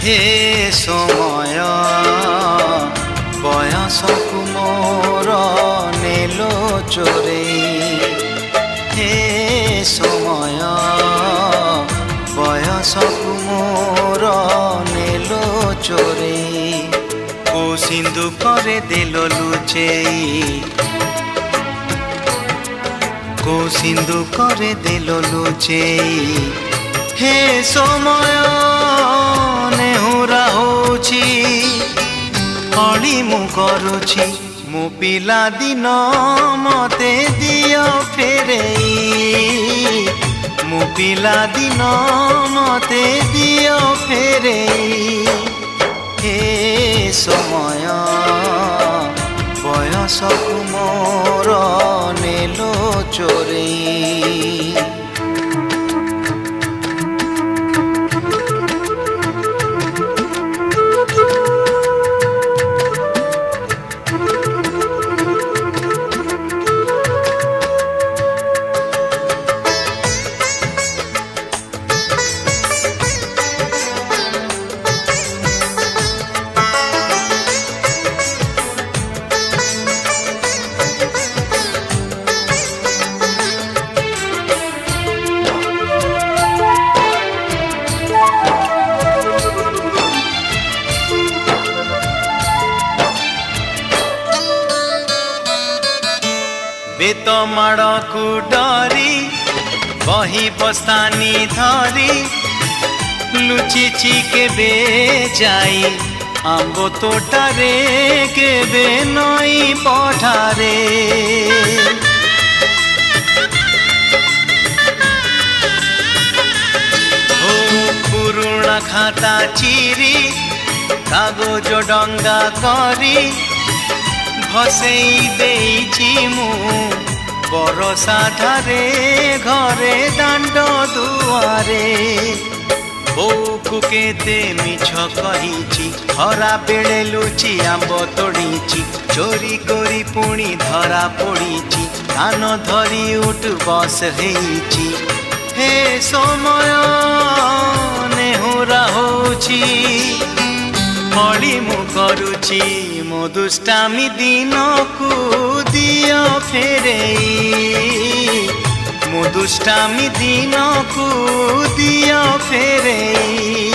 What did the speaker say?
हे समय बयसकु मोर नेलो चोरे हे समय बयसकु मोर नेलो चोरे को सिंधु करे देलो लुचेई को सिंधु करे देलो लुचेई हे समय नेहुरा होची अली मु करुची मु पिला दिन मते दियो फेरेई मु पिला दिन मते दियो फेरेई हे समय बयसकु मोर नेलो चोरेई बेत माड़कू डरी बही बस्तानी धरी लुचिची केबे जाई आंबो तोटारे केबे नई पठारे ओ पुरुणा खाता चिरी कागज डंगा करी भसेई देइची मु बरसा ठारे घरे दांड दुआरे बोकु केते मिछ कहिची खरा बेले लुची आंब तोड़ीची चोरी करी पुणी धरा पड़ीची कान धरी उठ बस हेइची हे समय नेहुरा होची अली मु करुची मो दुष्टामी दिन को दियो फेरेई मो दुष्टामी दिन को दियो फेरेई